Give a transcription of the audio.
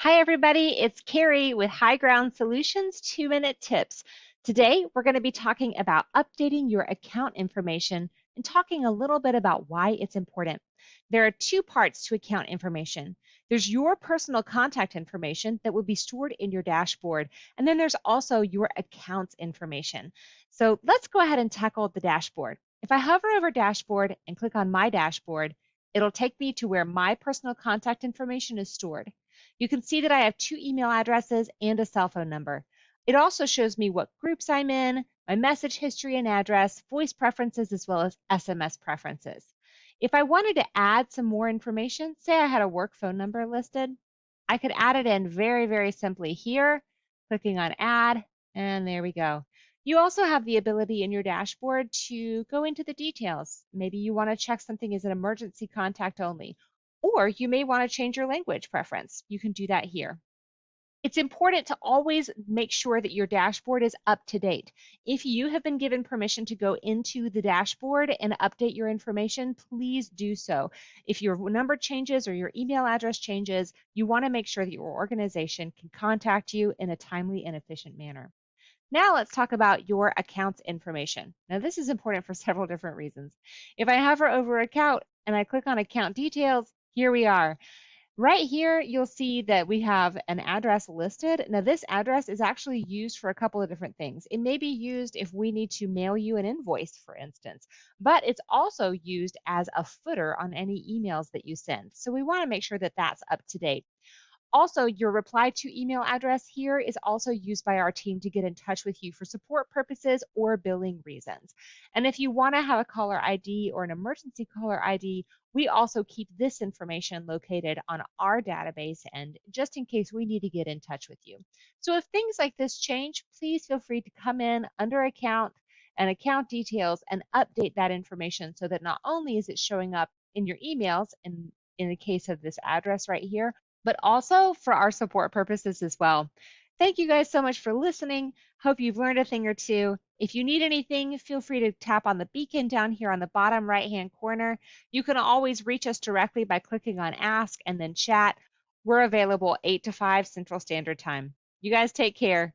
Hi, everybody. It's Carrie with High Ground Solutions 2-Minute Tips. Today, we're going to be talking about updating your account information and talking a little bit about why it's important. There are two parts to account information. There's your personal contact information that will be stored in your dashboard, and then there's also your account's information. So let's go ahead and tackle the dashboard. If I hover over dashboard and click on my dashboard, it'll take me to where my personal contact information is stored. You can see that I have two email addresses and a cell phone number. It also shows me what groups I'm in, my message history and address, voice preferences, as well as SMS preferences. If I wanted to add some more information, say I had a work phone number listed, I could add it in very simply here, clicking on add, and there we go. You also have the ability in your dashboard to go into the details. Maybe you want to check something as an emergency contact only, or you may want to change your language preference. You can do that here. It's important to always make sure that your dashboard is up to date. If you have been given permission to go into the dashboard and update your information, please do so. If your number changes or your email address changes, you want to make sure that your organization can contact you in a timely and efficient manner. Now let's talk about your account's information. Now this is important for several different reasons. If I hover over account and I click on account details, here we are. Right here, you'll see that we have an address listed. Now this address is actually used for a couple of different things. It may be used if we need to mail you an invoice, for instance, but it's also used as a footer on any emails that you send. So we want to make sure that that's up to date. Also, your reply to email address here is also used by our team to get in touch with you for support purposes or billing reasons. And if you want to have a caller ID or an emergency caller ID, we also keep this information located on our database and just in case we need to get in touch with you. So if things like this change, please feel free to come in under account and account details and update that information so that not only is it showing up in your emails in the case of this address right here, but also for our support purposes as well. Thank you guys so much for listening. Hope you've learned a thing or two. If you need anything, feel free to tap on the beacon down here on the bottom right-hand corner. You can always reach us directly by clicking on Ask and then Chat. We're available 8 to 5 Central Standard Time. You guys take care.